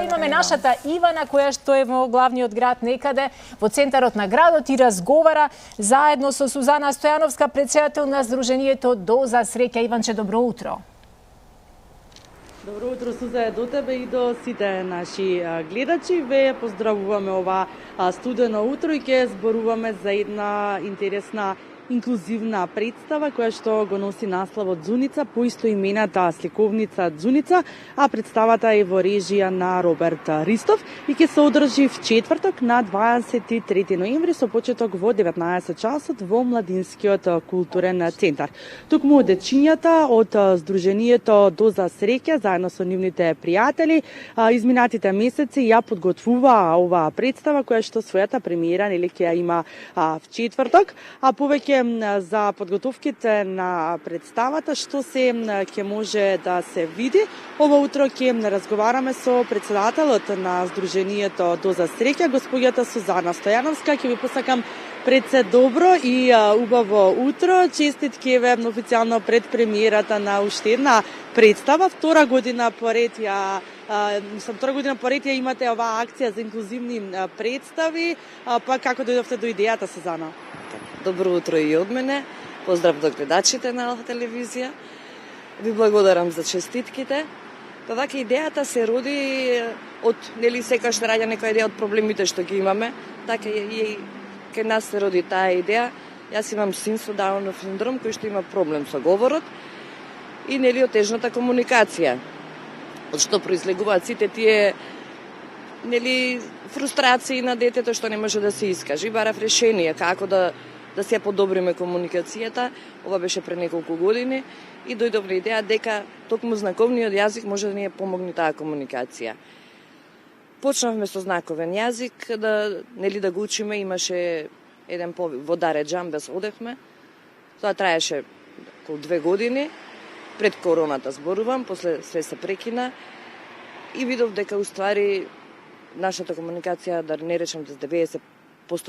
имаме нашата Ивана, која што е во главниот град некаде, во центарот на градот и разговара заедно со Сузана Стојановска, председател на Сдруженијето Доза Среќа. Иванче, добро утро. Добро утро, Суза, до тебе и до сите наши гледачи. Ве поздравуваме ова студено утро и ќе зборуваме за една интересна инклузивна представа која што го носи насловот Ѕуница, по истоимената сликовница Ձуница, а представата е во режија на Роберт Ристов и ќе се одржи в четврток на 23 ноември со почеток во 19 часот во Младинскиот културен центар. Токму дечињата од Сдруженијето Доза Среќа заедно со нивните пријатели изминатите месеци ја подготвуваа оваа представа која што својата премиера ќе ја има в четврток, а повеќе за подготовките на представата, што се ќе може да се види. Ова утро ќе разговараме со председателот на Сдруженијето Доза Среќа, господјата Сузана Стојановска. Ќе ви посакам пред се добро и убаво утро. Честитки ве официјално пред премиерата на уште една представа. Втора година поред ја имате оваа акција за инклузивни представи. Па како дојдовте до идејата, Сузана? Добро утро и од мене. Поздрав до гледачите на Алфа телевизија. Ви благодарам за честитките. Па вака идејата се роди од секогаш се раѓа некоја идеја од проблемите што ги имаме. Така и кај нас се роди таа идеја. Јас имам син со Даунов синдром кој што има проблем со говорот и отежната комуникација. Од што произлегуваат сите тие фрустрации на детето што не може да се искаже. Барав решение како да се подобриме комуникацијата. Ова беше пред неколку години и дојдов на идеја дека токму знаковниот јазик може да ни помогне таа комуникација. Почнавме со знаковен јазик да го учиме, имаше еден во Даре Џамбес одевме. Тоа траеше околу 2 години, пред короната зборувам, после све се прекина и видов дека уствари нашата комуникација, да не речем 90%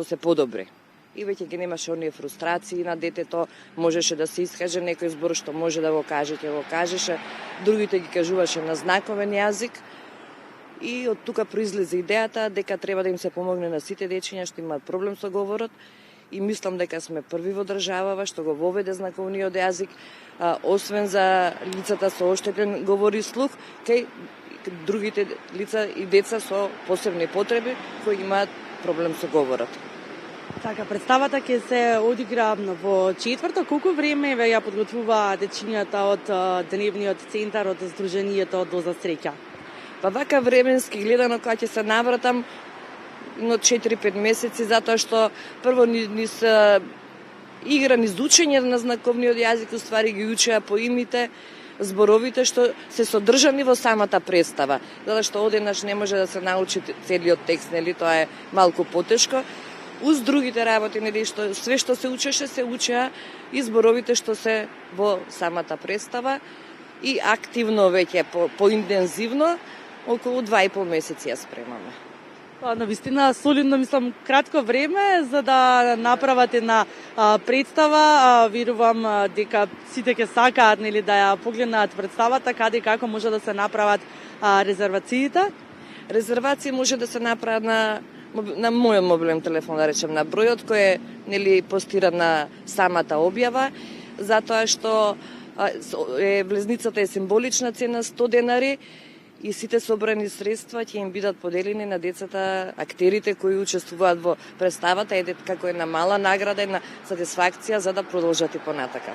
се подобри. И веќе ги немаше оние фрустрации на детето, можеше да се искаже некој збор што може да го каже, ќе го кажеше, другите ги кажуваше на знаковен јазик. И од тука произлезе идејата дека треба да им се помогне на сите дечиња што имаат проблем со говорот и мислам дека сме први во државава што го воведе знаковниот јазик, освен за лицата со оштетен говор и слух, кај другите лица и деца со посебни потреби кои имаат проблем со говорот. Така, представата ќе се одигра во четврток. Колку време ја подготвува дечињата од Дневниот центар од Сдруженијето Доза Среќа? Па вака временски гледано кога ќе се навратам од 4-5 месеци, затоа што прво ни се игра низ учење на знаковниот јазик, уствари ги учеа по имите, зборовите што се содржани во самата представа. Затоа што одеднаш не може да се научи целиот текст, тоа е малку потешко. Уз другите работи, све што се учеше, се учеа и зборовите што се во самата представа и активно веќе, поинтензивно, околу 2,5 месеци ја спремаме. Навистина солидно, мислам, кратко време за да направат една представа. Верувам дека сите ќе сакаат да ја погледнат представата, каде и како може да се направат резервациите. Резервации може да се направат на мојот мобилен телефон, да речем, на бројот кој е постиран на самата објава, затоа што влезницата е символична цена 100 денари и сите собрани средства ќе им бидат поделени на децата, актерите кои учествуваат во представата, како една мала награда, една сатисфакција за да продолжат и понатака.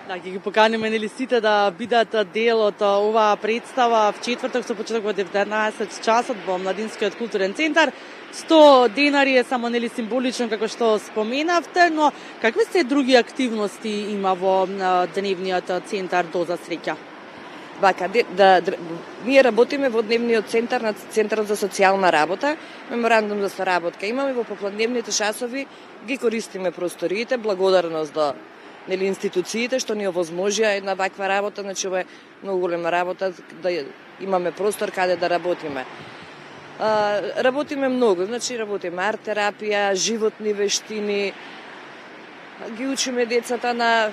Да, ќе ги поканиме сите да бидат дел од оваа представа в четврток со почеток во 19 часот во Младинскиот културен центар. 100 денари е само символично како што споменавте, но какви се други активности има во Дневниот центар Доза Среќа? Вака, ние работиме во Дневниот центар на Центарот за социјална работа, меморандум за соработка. Имаме во попладневните часови, ги користиме просториите, благодарност до институциите што ни овозможија една ваква работа, ова е многу голема работа да имаме простор каде да работиме. Работиме многу, работиме арт терапија, животни вештини, ги учиме децата на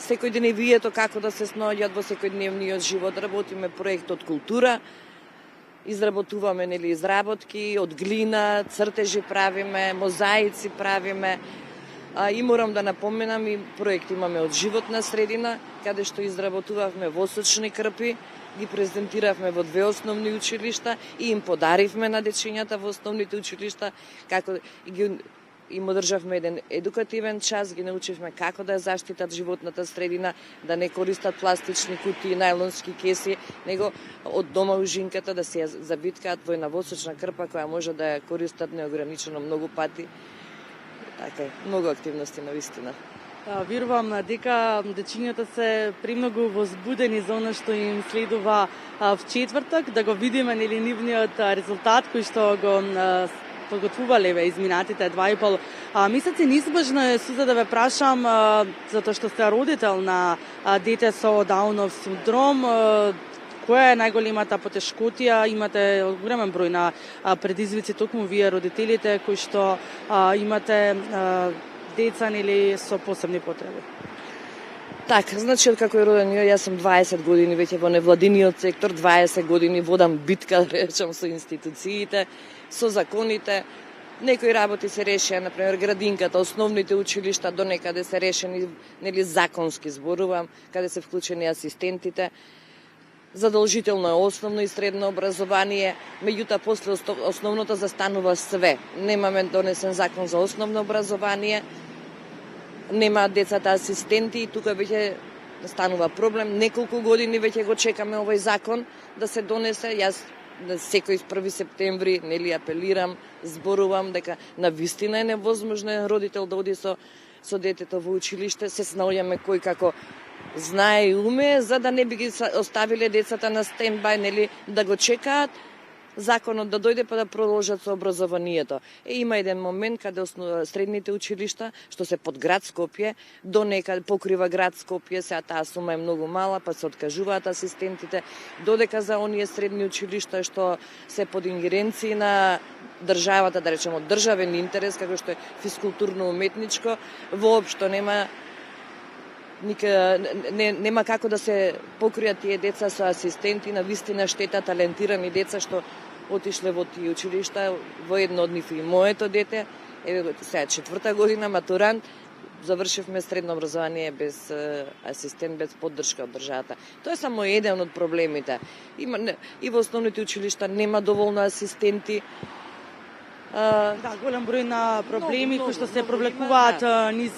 секојдневието како да се снаоѓаат во секојдневниот живот, работиме проект од култура, изработуваме изработки од глина, цртежи правиме, мозаици правиме. И морам да напоменам и проект имаме од животна средина, каде што изработувавме восочни крпи, ги презентиравме во 2 основни училишта и им подаривме на дечињата во основните училишта, како им одржавме еден едукативен час, ги научивме како да ја заштитат животната средина, да не користат пластични кутии, најлонски кеси, него од дома ужинката да се ја забиткаат во една восочна крпа која може да ја користат неограничено многу пати. Така, многу активности на вистина. Верувам дека дечињата се премногу возбудени за она што им следува в четвртак, да го видиме нивниот резултат кој што го подготвувале изминатите 2,5 месеци. Неизбежно е, Суза, да ве прашам, затоа што сте родител на дете со Даунов синдром, која е најголемата потешкотија? Имате огромен број на предизвици, токму вие родителите кои што имате деца со посебни потреби. Така, значи, откако е роден јас сум 20 години веќе во невладиниот сектор, 20 години водам битка, речам, со институциите, со законите. Некои работи се решија, например, градинката, основните училишта до некаде се решени, законски зборувам, каде се вклучени асистентите. Задолжително е основно и средно образование, меѓутоа после основното застанува све. Немаме донесен закон за основно образование, нема децата асистенти и тука веќе станува проблем. Неколку години веќе го чекаме овој закон да се донесе. Јас секој 1 септември апелирам, зборувам дека навистина е невозможно родител да оди со детето во училиште. Се снаоѓаме кој како знае и уме, за да не би ги оставиле децата на стендбај, да го чекаат законот да дојде па да продолжат со образованието. Има еден момент каде средните училишта, што се под град Скопје, до некаде покрива град Скопје, сега таа сума е многу мала, па се откажуваат асистентите, додека за оние средни училишта што се под ингеренции на државата, да речеме од државен интерес, како што е физкултурно-уметничко, воопшто нема како да се покријат тие деца со асистенти, на вистина штета талентирани деца што отишле во тие училишта, во едно од нив и моето дете, сега 4-та година, матурант, завршивме средно образование без асистент, без поддршка од државата. Тоа е само еден од проблемите. И во основните училишта нема доволно асистенти. Да, голем број на проблеми кои што се провлекуваат низ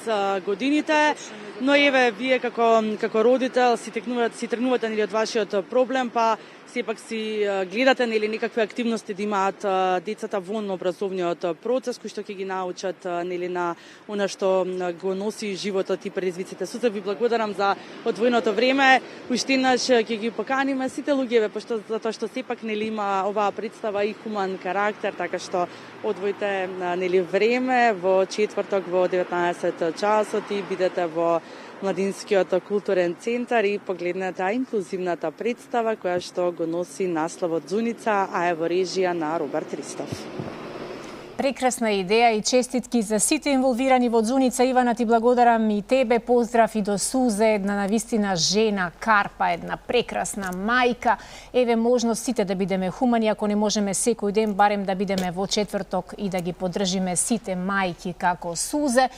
годините, но еве вие како родител си тргнувате од вашиот проблем, па сепак си гледате некакви активности да имаат децата во образовниот процес кои што ќе ги научат на она што го носи животот и предизвиците. Суза, ви благодарам за одвоеното време. Уште еднаш ќе ги поканиме сите луѓе, затоа што сепак има оваа представа и хуман карактер, така што одвоите време во четврток во 19 часот и бидете во Младинскиот културен центар и погледнете инклузивната представа која што го носи насловот Зуница, а е во режија на Роберт Ристов. Прекрасна идеја и честитки за сите инволвирани во Зуница. Ивана, ти благодарам и тебе. Поздрав и до Сузе, една навистина жена, карпа, една прекрасна мајка. Еве можност сите да бидеме хумани, ако не можеме секој ден, барем да бидеме во четврток и да ги поддржиме сите мајки како Сузе.